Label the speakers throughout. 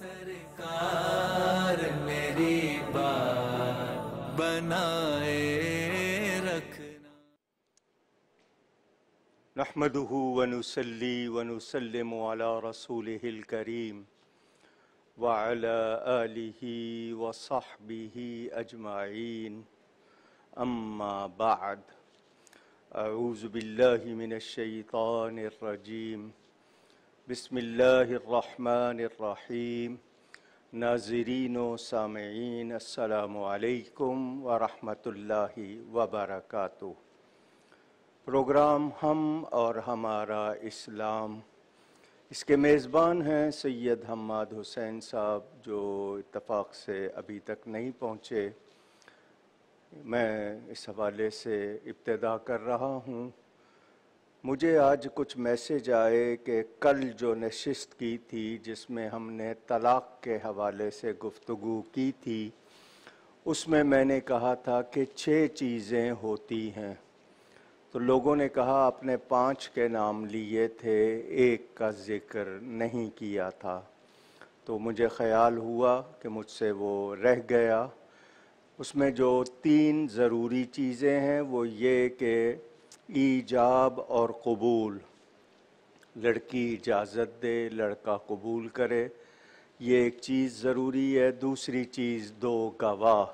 Speaker 1: سرکار میری بات بنائے رکھنا۔
Speaker 2: نحمده ونصلي ونسلم على رسوله الكريم وعلى آله وصحبه أجمعين، أما بعد، أعوذ بالله من الشيطان الرجيم، بسم الله الرحمن الرحيم۔ ناظرین و سامعین، السلام علیکم ورحمۃ اللہ وبرکاتہ۔ پروگرام ہم اور ہمارا اسلام، اس کے میزبان ہیں سید حماد حسین صاحب، جو اتفاق سے ابھی تک نہیں پہنچے۔ میں اس حوالے سے ابتدا کر رہا ہوں۔ مجھے آج کچھ میسج آئے کہ کل جو نشست کی تھی جس میں ہم نے طلاق کے حوالے سے گفتگو کی تھی، اس میں نے کہا تھا کہ 6 چیزیں ہوتی ہیں، تو لوگوں نے کہا آپ نے 5 کے نام لیے تھے، 1 کا ذکر نہیں کیا تھا، تو مجھے خیال ہوا کہ مجھ سے وہ رہ گیا۔ اس میں جو 3 ضروری چیزیں ہیں وہ یہ کہ ایجاب اور قبول، لڑکی اجازت دے، لڑکا قبول کرے، یہ ایک چیز ضروری ہے۔ دوسری چیز 2 گواہ،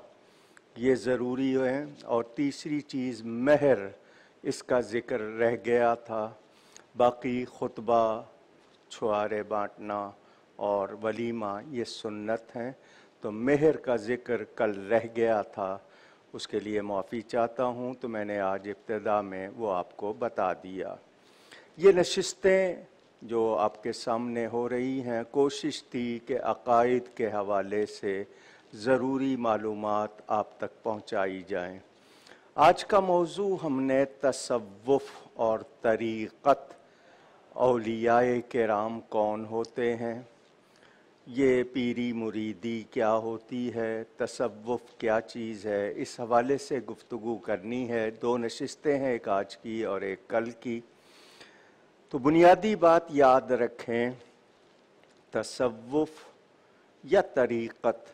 Speaker 2: یہ ضروری ہے، اور تیسری چیز مہر، اس کا ذکر رہ گیا تھا۔ باقی خطبہ، چھوارے بانٹنا اور ولیمہ یہ سنت ہیں، تو مہر کا ذکر کل رہ گیا تھا، اس کے لیے معافی چاہتا ہوں، تو میں نے آج ابتدا میں وہ آپ کو بتا دیا۔ یہ نشستیں جو آپ کے سامنے ہو رہی ہیں، کوشش تھی کہ عقائد کے حوالے سے ضروری معلومات آپ تک پہنچائی جائیں۔ آج کا موضوع ہم نے تصوف اور طریقت، اولیاء کرام کون ہوتے ہیں، یہ پیری مریدی کیا ہوتی ہے، تصوف کیا چیز ہے، اس حوالے سے گفتگو کرنی ہے۔ 2 نشستیں ہیں، ایک آج کی اور ایک کل کی۔ تو بنیادی بات یاد رکھیں، تصوف یا طریقت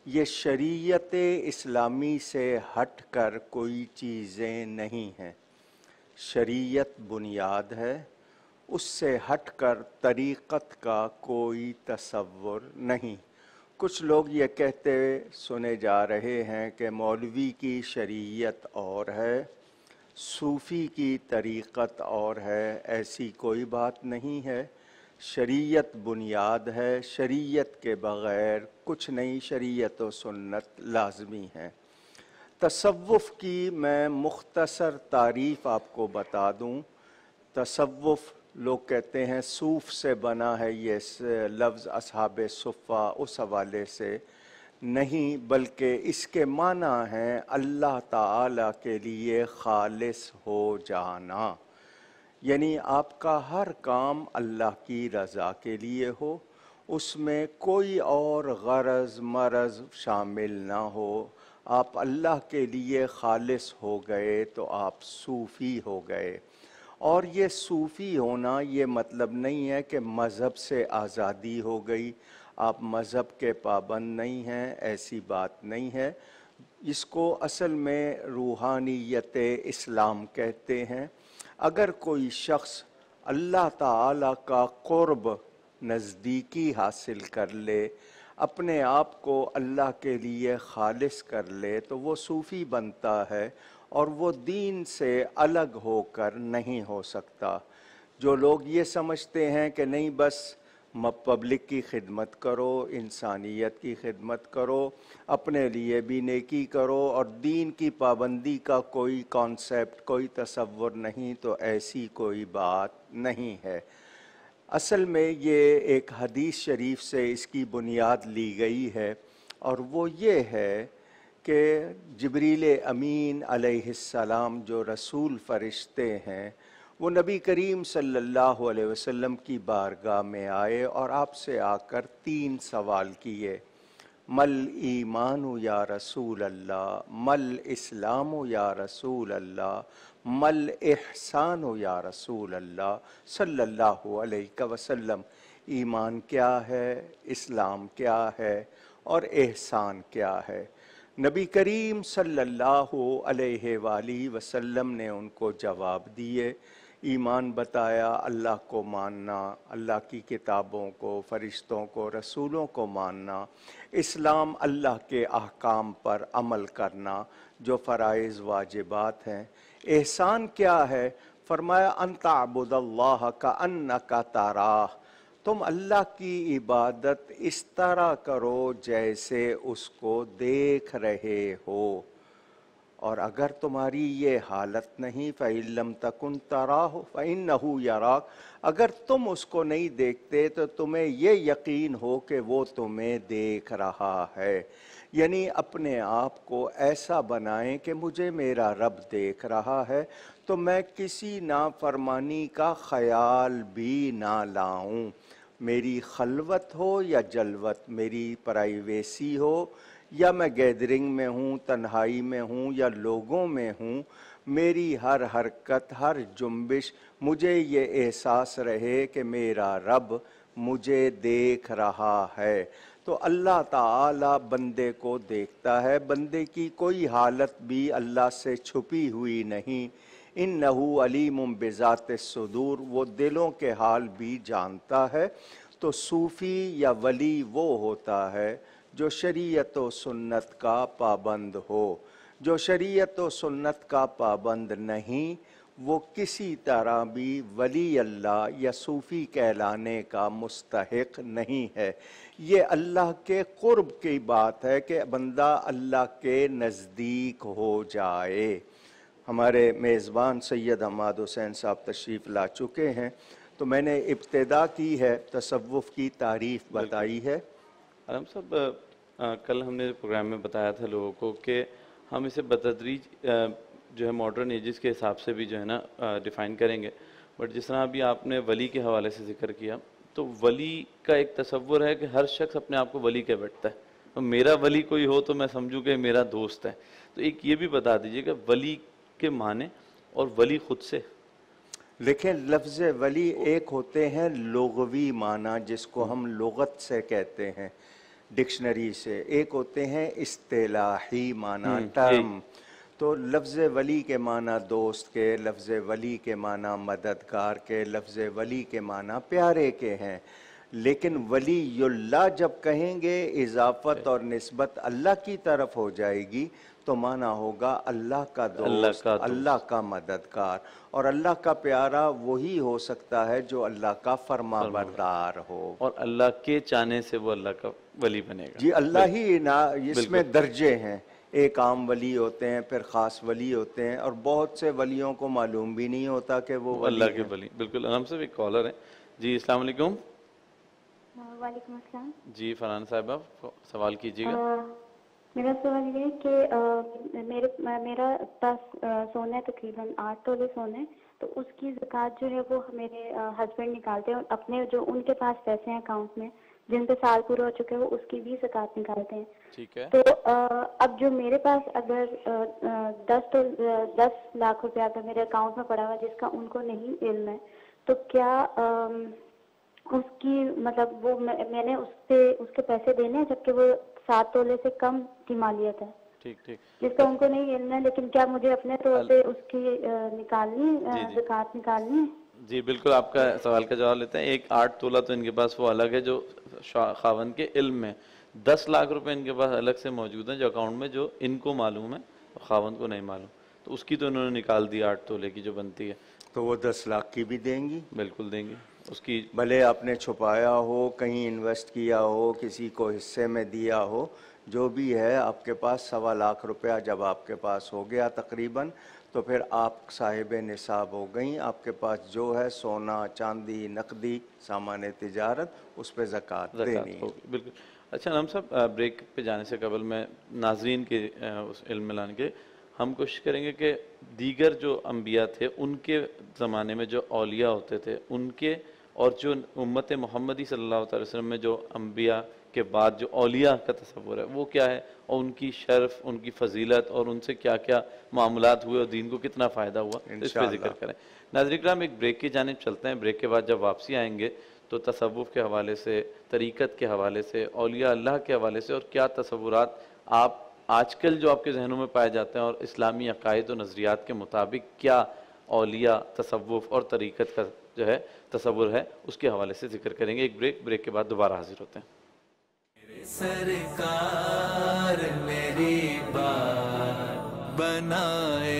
Speaker 2: یہ شریعت اسلامی سے ہٹ کر کوئی چیزیں نہیں ہیں۔ شریعت بنیاد ہے، اس سے ہٹ کر طریقت کا کوئی تصور نہیں۔ کچھ لوگ یہ کہتے سنے جا رہے ہیں کہ مولوی کی شریعت اور ہے، صوفی کی طریقت اور ہے، ایسی کوئی بات نہیں ہے۔ شریعت بنیاد ہے، شریعت کے بغیر کچھ نہیں، شریعت و سنت لازمی ہیں۔ تصوف کی میں مختصر تعریف آپ کو بتا دوں۔ تصوف لوگ کہتے ہیں صوف سے بنا ہے، یہ لفظ اصحاب صفہ، اس حوالے سے نہیں، بلکہ اس کے معنی ہیں اللہ تعالیٰ کے لیے خالص ہو جانا، یعنی آپ کا ہر کام اللہ کی رضا کے لیے ہو، اس میں کوئی اور غرض مرض شامل نہ ہو۔ آپ اللہ کے لیے خالص ہو گئے تو آپ صوفی ہو گئے۔ اور یہ صوفی ہونا یہ مطلب نہیں ہے کہ مذہب سے آزادی ہو گئی، آپ مذہب کے پابند نہیں ہیں، ایسی بات نہیں ہے۔ اس کو اصل میں روحانیت اسلام کہتے ہیں۔ اگر کوئی شخص اللہ تعالیٰ کا قرب، نزدیکی حاصل کر لے، اپنے آپ کو اللہ کے لیے خالص کر لے، تو وہ صوفی بنتا ہے، اور وہ دین سے الگ ہو کر نہیں ہو سکتا۔ جو لوگ یہ سمجھتے ہیں کہ نہیں بس پبلک کی خدمت کرو، انسانیت کی خدمت کرو، اپنے لیے بھی نیکی کرو، اور دین کی پابندی کا کوئی کانسیپٹ، کوئی تصور نہیں، تو ایسی کوئی بات نہیں ہے۔ اصل میں یہ ایک حدیث شریف سے اس کی بنیاد لی گئی ہے، اور وہ یہ ہے کہ جبریل امین علیہ السلام جو رسول فرشتے ہیں، وہ نبی کریم صلی اللہ علیہ وسلم کی بارگاہ میں آئے اور آپ سے آ کر 3 سوال کیے۔ مل ایمان یا رسول اللہ، مل اسلام یا رسول اللہ، مل احسان یا رسول اللہ صلی اللہ علیہ وسلم۔ ایمان کیا ہے، اسلام کیا ہے اور احسان کیا ہے۔ نبی کریم صلی اللہ علیہ وآلہ وسلم نے ان کو جواب دیے۔ ایمان بتایا اللہ کو ماننا، اللہ کی کتابوں کو، فرشتوں کو، رسولوں کو ماننا۔ اسلام اللہ کے احکام پر عمل کرنا جو فرائض واجبات ہیں۔ احسان کیا ہے؟ فرمایا ان تعبد اللہ کأنک تراہ، تم اللہ کی عبادت اس طرح کرو جیسے اس کو دیکھ رہے ہو، اور اگر تمہاری یہ حالت نہیں فَإِن لَمْ تَكُنْ تَرَاهُ فَإِنَّهُ يَرَاكَ، اگر تم اس کو نہیں دیکھتے تو تمہیں یہ یقین ہو کہ وہ تمہیں دیکھ رہا ہے۔ یعنی اپنے آپ کو ایسا بنائیں کہ مجھے میرا رب دیکھ رہا ہے، تو میں کسی نافرمانی کا خیال بھی نہ لاؤں، میری خلوت ہو یا جلوت، میری پرائیویسی ہو یا میں گیدرنگ میں ہوں، تنہائی میں ہوں یا لوگوں میں ہوں، میری ہر حرکت، ہر جنبش مجھے یہ احساس رہے کہ میرا رب مجھے دیکھ رہا ہے۔ تو اللہ تعالی بندے کو دیکھتا ہے، بندے کی کوئی حالت بھی اللہ سے چھپی ہوئی نہیں۔ انہ علیم بذات الصدور، وہ دلوں کے حال بھی جانتا ہے۔ تو صوفی یا ولی وہ ہوتا ہے جو شریعت و سنت کا پابند ہو۔ جو شریعت و سنت کا پابند نہیں، وہ کسی طرح بھی ولی اللہ یا صوفی کہلانے کا مستحق نہیں ہے۔ یہ اللہ کے قرب کی بات ہے کہ بندہ اللہ کے نزدیک ہو جائے۔ ہمارے میزبان سید حماد حسین صاحب تشریف لا چکے ہیں، تو میں نے ابتدا کی ہے، تصوف کی تعریف بتائی ہے۔
Speaker 3: علم صاحب، کل ہم نے پروگرام میں بتایا تھا لوگوں کو کہ ہم اسے بتدریج جو ہے ماڈرن ایجز کے حساب سے بھی جو ہے نا ڈیفائن کریں گے، بٹ جس طرح ابھی آپ نے ولی کے حوالے سے ذکر کیا، تو ولی کا ایک تصور ہے کہ ہر شخص اپنے آپ کو ولی کہہ بیٹھتا ہے، تو میرا ولی کوئی ہو تو میں سمجھوں کہ میرا دوست ہے۔ تو ایک یہ بھی بتا دیجئے کہ ولی کے معنی اور ولی خود سے۔
Speaker 2: لیکن لفظ ولی ایک ہوتے ہیں لغوی معنی جس کو ہم لغت سے کہتے ہیں، ڈکشنری سے، ایک ہوتے ہیں اصطلاحی معنی، ٹرم۔ تو لفظ ولی کے معنی دوست کے، لفظ ولی کے معنی مددگار کے، لفظ ولی کے معنی پیارے کے ہیں، لیکن ولی اللہ جب کہیں گے اضافت اور نسبت اللہ کی طرف ہو جائے گی تو معنی ہوگا اللہ کا دوست، اللہ کا مددگار، اور اللہ کا پیارا وہی ہو سکتا ہے جو اللہ کا فرما بردار ہو،
Speaker 3: اور اللہ کے چاہنے سے وہ اللہ کا ولی بنے گا۔
Speaker 2: جی اللہ ہی اس میں درجے ہیں، ایک عام ولی ہوتے ہیں، پھر خاص ولی ہوتے ہیں، اور بہت سے ولیوں کو معلوم بھی نہیں ہوتا کہ وہ
Speaker 3: اللہ کے ولی۔ بالکل، ہم سے ایک کالر ہیں۔ جی السلام علیکم۔
Speaker 4: وعلیکم السلام۔
Speaker 3: جی فرحان صاحبہ سوال کیجیے گا۔
Speaker 4: میرا سوال یہ ہے کہ میرا پاس سونا ہے، تقریباً 8 تولے سونا ہے، تو اس کی زکوٰۃ جو ہے وہ میرے ہسبینڈ نکالتے ہیں، اور اپنے جو ان کے پاس پیسے ہیں اکاؤنٹ میں جن پہ سال پورا ہو چکے ہیں وہ اس کی بھی زکوٰۃ نکالتے ہیں۔
Speaker 3: ٹھیک ہے۔
Speaker 4: تو اب جو میرے پاس اگر 10 لاکھ روپیہ اگر میرے اکاؤنٹ میں پڑا ہوا جس کا ان کو نہیں علم ہے، تو کیا اس کی مطلب وہ میں نے اس کے پیسے دینے ہیں، جبکہ وہ 7 تولے سے کم کی مالیت ہے،
Speaker 3: ٹھیک ٹھیک،
Speaker 4: جس کا ان کو نہیں علم ہے، لیکن کیا مجھے اپنے طور پہ اس کی نکالنی زکوٰۃ نکالنی ہے؟
Speaker 3: جی بالکل، آپ کا سوال کا جواب لیتے ہیں۔ 8 تولہ تو ان کے پاس وہ الگ ہے جو خاوند کے علم میں، 10 لاکھ روپے ان کے پاس الگ سے موجود ہیں جو اکاؤنٹ میں، جو ان کو معلوم ہے خاوند کو نہیں معلوم، تو اس کی تو انہوں نے نکال دی 8 تولے کی جو بنتی ہے۔
Speaker 2: تو وہ 10 لاکھ کی بھی دیں گی؟
Speaker 3: بالکل دیں گے اس کی،
Speaker 2: بھلے آپ نے چھپایا ہو، کہیں انویسٹ کیا ہو، کسی کو حصے میں دیا ہو، جو بھی ہے آپ کے پاس 1.25 لاکھ روپیہ جب آپ کے پاس ہو گیا تقریباً، تو پھر آپ صاحب نصاب ہو گئیں، آپ کے پاس جو ہے سونا، چاندی، نقدی، سامان تجارت، اس پہ زکوٰۃ دینی ہے۔
Speaker 3: بالکل۔ اچھا نام صاحب، بریک پہ جانے سے قبل میں ناظرین کے اس علم میں لانے کے ہم کوشش کریں گے کہ دیگر جو انبیاء تھے ان کے زمانے میں جو اولیاء ہوتے تھے ان کے، اور جو امت محمدی صلی اللہ علیہ وسلم میں جو انبیاء کے بعد جو اولیاء کا تصور ہے وہ کیا ہے، اور ان کی شرف، ان کی فضیلت، اور ان سے کیا کیا معاملات ہوئے اور دین کو کتنا فائدہ ہوا، اس پہ ذکر کریں۔ ناظرین کرام، ایک بریک کی جانب چلتے ہیں۔ بریک کے بعد جب واپسی آئیں گے تو تو تصوف کے حوالے سے، طریقت کے حوالے سے، اولیاء اللہ کے حوالے سے، اور کیا تصورات آپ آج کل جو آپ کے ذہنوں میں پائے جاتے ہیں، اور اسلامی عقائد و نظریات کے مطابق کیا اولیاء، تصوف اور طریقت کا جو ہے تصور ہے، اس کے حوالے سے ذکر کریں گے۔ ایک بریک کے بعد دوبارہ حاضر ہوتے ہیں۔
Speaker 1: سرکار میری بات بنائے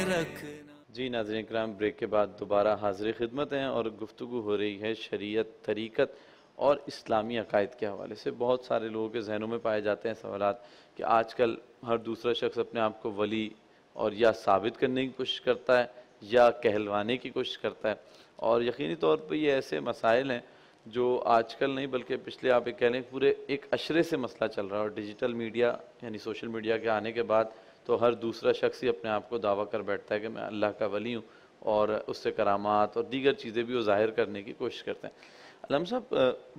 Speaker 1: رکھنا۔
Speaker 3: جی ناظرین کرام، بریک کے بعد دوبارہ حاضر خدمت ہیں، اور گفتگو ہو رہی ہے شریعت، طریقت اور اسلامی عقائد کے حوالے سے۔ بہت سارے لوگوں کے ذہنوں میں پائے جاتے ہیں سوالات کہ آج کل ہر دوسرا شخص اپنے آپ کو ولی اور یا ثابت کرنے کی کوشش کرتا ہے یا کہلوانے کی کوشش کرتا ہے، اور یقینی طور پہ یہ ایسے مسائل ہیں جو آج کل نہیں بلکہ پچھلے آپ کہہ لیں پورے ایک عشرے سے مسئلہ چل رہا ہے، اور ڈیجیٹل میڈیا یعنی سوشل میڈیا کے آنے کے بعد تو ہر دوسرا شخص ہی اپنے آپ کو دعویٰ کر بیٹھتا ہے کہ میں اللہ کا ولی ہوں، اور اس سے کرامات اور دیگر چیزیں بھی وہ ظاہر کرنے کی کوشش کرتے ہیں۔ علامہ صاحب،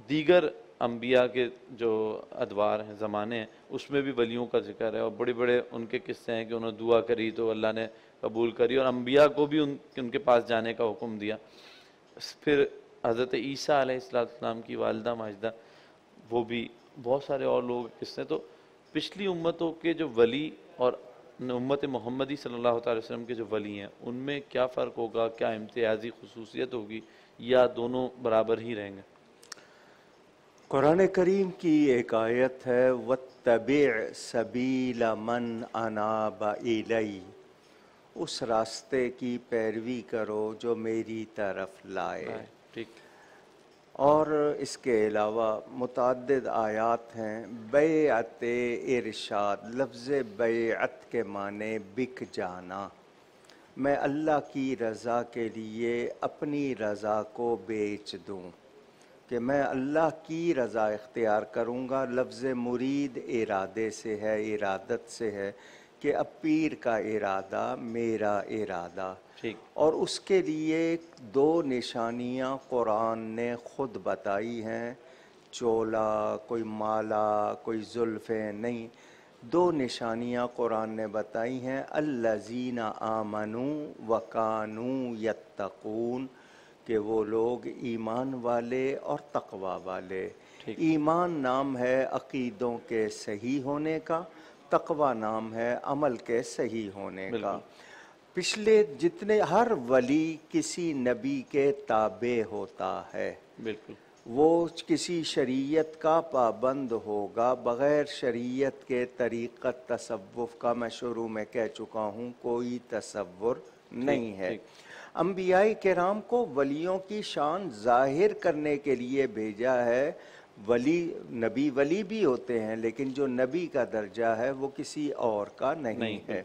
Speaker 3: دیگر انبیاء کے جو ادوار ہیں، زمانے ہیں، اس میں بھی ولیوں کا ذکر ہے، اور بڑے بڑے ان کے قصے ہیں کہ انہوں نے دعا کری تو اللہ نے قبول کری، اور انبیاء کو بھی ان کے پاس جانے کا حکم دیا۔ پھر حضرت عیسیٰ علیہ السلام کی والدہ ماجدہ، وہ بھی بہت سارے اور لوگ قصے۔ تو پچھلی امتوں کے جو ولی اور امت محمدی صلی اللہ تعالی وسلم کے جو ولی ہیں، ان میں کیا فرق ہوگا؟ کیا امتیازی خصوصیت ہوگی یا دونوں برابر ہی رہیں گے؟
Speaker 2: قرآن کریم کی ایک آیت ہے وَاتَّبِعْ سَبِيلَ مَنْ أَنَابَ إِلَيَّ، اس راستے کی پیروی کرو جو میری طرف لائے۔
Speaker 3: ٹھیک۔
Speaker 2: اور اس کے علاوہ متعدد آیات ہیں۔ بیعت ارشاد، لفظ بیعت کے معنی بک جانا، میں اللہ کی رضا کے لیے اپنی رضا کو بیچ دوں، کہ میں اللہ کی رضا اختیار کروں گا۔ لفظ مرید ارادے سے ہے، ارادت سے ہے، کہ اب پیر کا ارادہ میرا ارادہ، اور اس کے لیے دو نشانیاں قرآن نے خود بتائی ہیں، چولا، کوئی مالا، کوئی زلفیں نہیں، دو نشانیاں قرآن نے بتائی ہیں، الذین آمنوا وکانوا یتقون، کہ وہ لوگ ایمان والے اور تقوی والے۔ ایمان نام ہے عقیدوں کے صحیح ہونے کا، تقوی نام ہے عمل کے صحیح ہونے کا۔ پچھلے جتنے ہر ولی کسی نبی کے تابع ہوتا ہے، بالکل وہ کسی شریعت کا پابند ہوگا، بغیر شریعت کے طریقت تصوف کا میں شروع میں کہہ چکا ہوں کوئی تصور نہیں ہے۔ انبیاء کرام کو ولیوں کی شان ظاہر کرنے کے لیے بھیجا ہے۔ ولی نبی ولی بھی ہوتے ہیں، لیکن جو نبی کا درجہ ہے وہ کسی اور کا نہیں ہے۔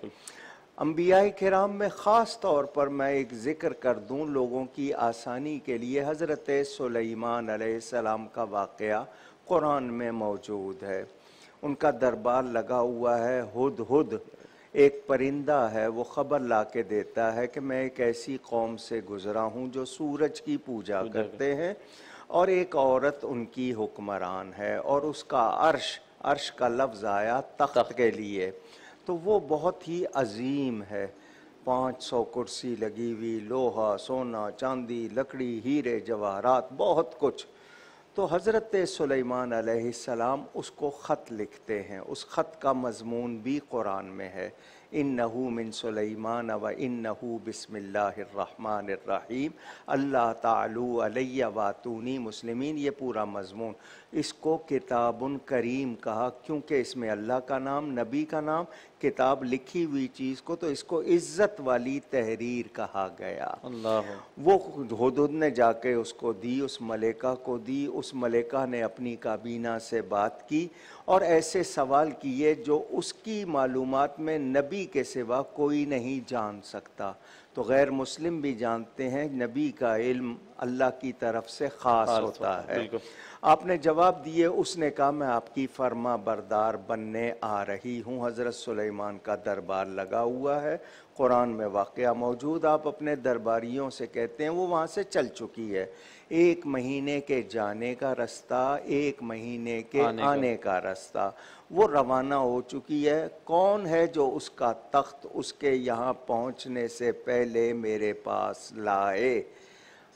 Speaker 2: انبیاء کرام میں خاص طور پر میں ایک ذکر کر دوں لوگوں کی آسانی کے لیے، حضرت سلیمان علیہ السلام کا واقعہ قرآن میں موجود ہے۔ ان کا دربار لگا ہوا ہے، ہد ہد ایک پرندہ ہے، وہ خبر لا کے دیتا ہے کہ میں ایک ایسی قوم سے گزرا ہوں جو سورج کی پوجا کرتے ہیں، اور ایک عورت ان کی حکمران ہے، اور اس کا عرش کا لفظ آیا تخت کے لیے، تو وہ بہت ہی عظیم ہے، 500 کرسی لگی ہوئی، لوہا، سونا، چاندی، لکڑی، ہیرے، جواہرات، بہت کچھ۔ تو حضرت سلیمان علیہ السلام اس کو خط لکھتے ہیں، اس خط کا مضمون بھی قرآن میں ہے، انہو من سلیمان و انہو بسم اللہ الرحمن الرحیم اللہ تعالی علیہ واتونی مسلمین، یہ پورا مضمون۔ اس کو کتاب کریم کہا، کیونکہ اس میں اللہ کا نام، نبی کا نام، کتاب لکھی ہوئی چیز کو، تو اس کو عزت والی تحریر کہا گیا۔ وہ ہدہد نے جا کے اس کو دی، اس ملکہ کو دی، اس ملکہ نے اپنی کابینہ سے بات کی اور ایسے سوال کیے جو اس کی معلومات میں نبی کے سوا کوئی نہیں جان سکتا۔ تو غیر مسلم بھی جانتے ہیں نبی کا علم اللہ کی طرف سے خاص ہوتا ہے۔ آپ نے جواب دیے، اس نے کہا میں آپ کی فرما بردار بننے آ رہی ہوں۔ حضرت سلیمان کا دربار لگا ہوا ہے، قرآن میں واقعہ موجود، آپ اپنے درباریوں سے کہتے ہیں، وہ وہاں سے چل چکی ہے، 1 مہینے کے جانے کا رستہ، 1 مہینے کے آنے کا رستہ، وہ روانہ ہو چکی ہے۔ کون ہے جو اس کا تخت اس کے یہاں پہنچنے سے پہلے میرے پاس لائے؟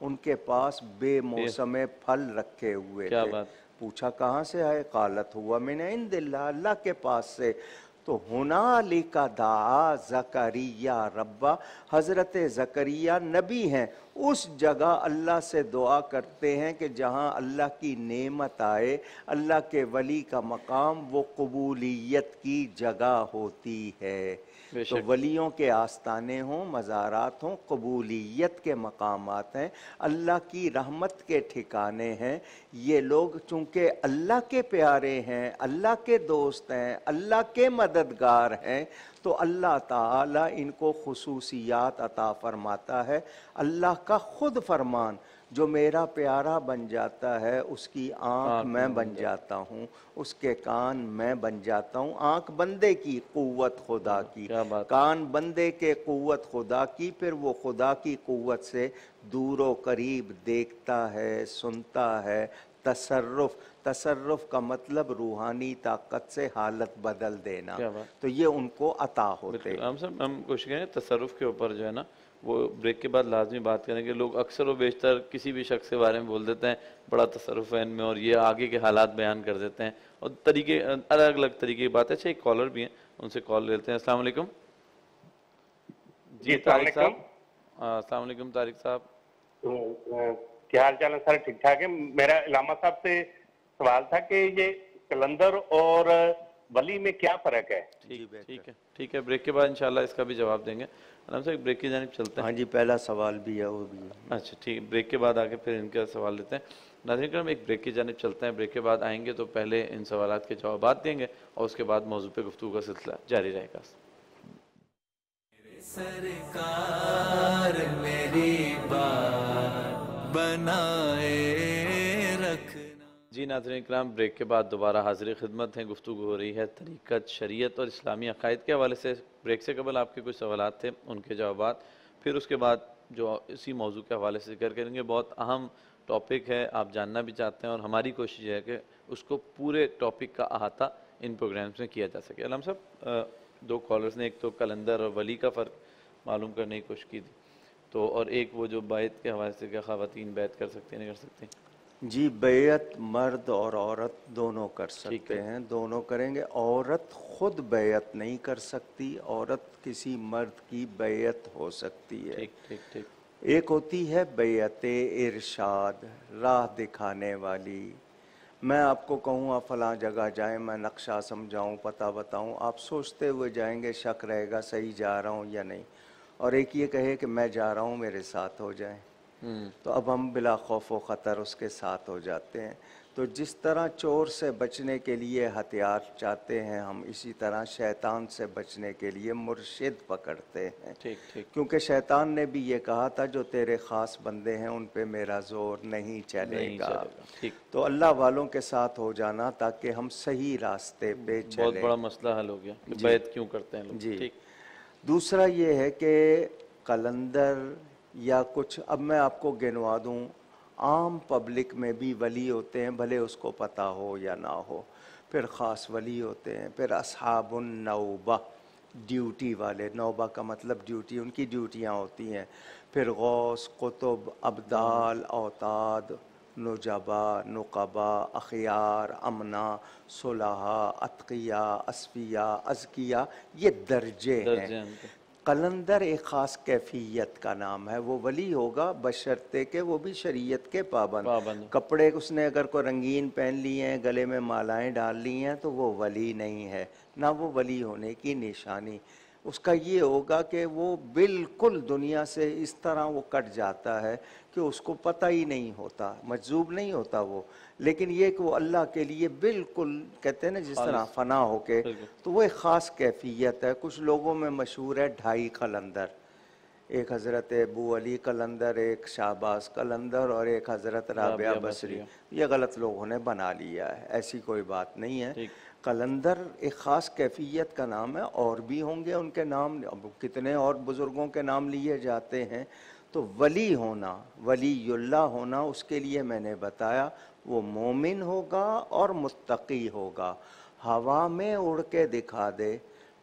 Speaker 2: ان کے پاس بے موسم پھل رکھے ہوئے
Speaker 3: کیا
Speaker 2: تھے۔
Speaker 3: بات۔
Speaker 2: پوچھا کہاں سے آئے؟ قالت ہوا من عند اللہ، اللہ کے پاس سے۔ تو ہنالک دعا زکریا ربا، حضرت زکریا نبی ہیں، اس جگہ اللہ سے دعا کرتے ہیں کہ جہاں اللہ کی نعمت آئے، اللہ کے ولی کا مقام وہ قبولیت کی جگہ ہوتی ہے۔
Speaker 3: بے
Speaker 2: تو
Speaker 3: شک۔
Speaker 2: ولیوں کے آستانے ہوں، مزارات ہوں، قبولیت کے مقامات ہیں، اللہ کی رحمت کے ٹھکانے ہیں۔ یہ لوگ چونکہ اللہ کے پیارے ہیں، اللہ کے دوست ہیں، اللہ کے مددگار ہیں، تو اللہ تعالیٰ ان کو خصوصیات عطا فرماتا ہے۔ اللہ کا خود فرمان، جو میرا پیارا بن جاتا ہے اس کی آنکھ میں بن جاتا ہوں، اس کے کان میں بن جاتا ہوں۔ آنکھ بندے کی، قوت خدا کی،
Speaker 3: کیا بات۔
Speaker 2: کان بندے کے، قوت خدا کی، پھر وہ خدا کی قوت سے دور و قریب دیکھتا ہے، سنتا ہے۔ تصرف کا مطلب روحانی طاقت سے حالت بدل دینا،
Speaker 3: کیا بات۔
Speaker 2: تو یہ ان کو عطا ہوتے۔
Speaker 3: ہم سب ہم کوشش کریں تصرف کے اوپر جو ہے نا وہ بریک کے بعد لازمی بات کریں کہ لوگ اکثر و بیشتر کسی بھی شخص کے بارے میں بول دیتے ہیں بڑا تصرف ہے ان میں، اور یہ آگے کے حالات بیان کر دیتے ہیں، اور طریقے الگ الگ طریقے کی بات ہے۔ اچھا ایک کالر بھی ہیں، ان سے کال لیتے ہیں۔ السلام علیکم۔ جی طارق صاحب۔ السلام علیکم طارق صاحب۔
Speaker 5: کیا حال چال ہے سر؟ ٹھیک ٹھاک ہے۔ میرا علامہ صاحب سے سوال تھا کہ یہ کلندر اور ولی میں کیا فرق ہے؟
Speaker 3: ٹھیک ہے، بریک کے بعد انشاءاللہ اس کا بھی جواب دیں گے۔ علامہ صاحب ایک بریک کی جانب چلتے ہیں۔
Speaker 2: ہاں جی، پہلا سوال بھی ہے، وہ بھی ہے۔
Speaker 3: اچھا ٹھیک ہے، بریک کے بعد آگے پھر ان کا سوال لیتے ہیں۔ ناظرین کرام ایک بریک کی جانب چلتے ہیں، بریک کے بعد آئیں گے تو پہلے ان سوالات کے جوابات دیں گے اور اس کے بعد موضوع پہ گفتگو کا سلسلہ جاری رہے گا۔
Speaker 1: سرکار میری بات بنائے رکھنا۔
Speaker 3: جی ناظرین کرام، بریک کے بعد دوبارہ حاضر خدمت ہیں۔ گفتگو ہو رہی ہے طریقت، شریعت اور اسلامی عقائد کے حوالے سے۔ بریک سے قبل آپ کے کچھ سوالات تھے، ان کے جوابات، پھر اس کے بعد جو اسی موضوع کے حوالے سے ذکر کریں گے۔ بہت اہم ٹاپک ہے، آپ جاننا بھی چاہتے ہیں، اور ہماری کوشش ہے کہ اس کو پورے ٹاپک کا احاطہ ان پروگرامز میں کیا جا سکے۔ علامہ صاحب دو کالرز نے ایک تو کلندر اور ولی کا فرق معلوم کرنے کی کوشش کی تھی، تو اور ایک وہ جو بیعت کے حوالے سے کہ خواتین بیعت کر سکتے ہیں نہیں کر سکتے؟
Speaker 2: جی، بیعت مرد اور عورت دونوں کر سکتے ہیں، دونوں کریں گے۔ عورت خود بیعت نہیں کر سکتی، عورت کسی مرد کی بیعت ہو سکتی ہے۔
Speaker 3: ٹھیک۔
Speaker 2: ایک ہوتی ہے بیعت ارشاد، راہ دکھانے والی۔ میں آپ کو کہوں آپ فلاں جگہ جائیں، میں نقشہ سمجھاؤں، پتہ بتاؤں، آپ سوچتے ہوئے جائیں گے، شک رہے گا صحیح جا رہا ہوں یا نہیں۔ اور ایک یہ کہے کہ میں جا رہا ہوں، میرے ساتھ ہو جائیں، تو اب ہم بلا خوف و خطر اس کے ساتھ ہو جاتے ہیں۔ تو جس طرح چور سے بچنے کے لیے ہتھیار چاہتے ہیں ہم، اسی طرح شیطان سے بچنے کے لیے مرشد پکڑتے ہیں۔ کیونکہ شیطان نے بھی یہ کہا تھا جو تیرے خاص بندے ہیں ان پہ میرا زور نہیں چلے گا۔ تو اللہ والوں کے ساتھ ہو جانا تاکہ ہم صحیح راستے پہ چلیں۔
Speaker 3: بہت بڑا مسئلہ حل ہو گیا کہ بیعت کیوں کرتے ہیں لوگ۔
Speaker 2: جی، دوسرا یہ ہے کہ کلندر یا کچھ، اب میں آپ کو گنوا دوں، عام پبلک میں بھی ولی ہوتے ہیں، بھلے اس کو پتہ ہو یا نہ ہو۔ پھر خاص ولی ہوتے ہیں، پھر اصحاب النوبہ، ڈیوٹی والے، نوبہ کا مطلب ڈیوٹی، ان کی ڈیوٹیاں ہوتی ہیں۔ پھر غوث، قطب، ابدال، اوتاد، نجبا، نقبا، اخیار، امنا، صلحاء، اتقیاء، اصفیاء، ازکیاء، یہ درجے ہیں۔ قلندر ایک خاص کیفیت کا نام ہے، وہ ولی ہوگا بشرطے کہ وہ بھی شریعت کے پابند۔ کپڑے اس نے اگر کوئی رنگین پہن لیے ہیں، گلے میں مالائیں ڈال لی ہیں، تو وہ ولی نہیں ہے، نہ وہ ولی ہونے کی نشانی۔ اس کا یہ ہوگا کہ وہ بالکل دنیا سے اس طرح وہ کٹ جاتا ہے کہ اس کو پتہ ہی نہیں ہوتا، مجذوب نہیں ہوتا وہ، لیکن یہ کہ وہ اللہ کے لیے بالکل کہتے ہیں نا جس طرح فنا ہو کے، تو وہ ایک خاص کیفیت ہے۔ کچھ لوگوں میں مشہور ہے 2.5 قلندر، ایک حضرت ابو علی قلندر، ایک شہباز قلندر اور ایک حضرت رابعہ بصری۔ یہ غلط لوگوں نے بنا لیا ہے، ایسی کوئی بات نہیں ہے۔ قلندر ایک خاص کیفیت کا نام ہے، اور بھی ہوں گے ان کے نام، اب کتنے اور بزرگوں کے نام لیے جاتے ہیں۔ تو ولی ہونا، ولی اللہ ہونا، اس کے لیے میں نے بتایا وہ مومن ہوگا اور متقی ہوگا۔ ہوا میں اڑ کے دکھا دے،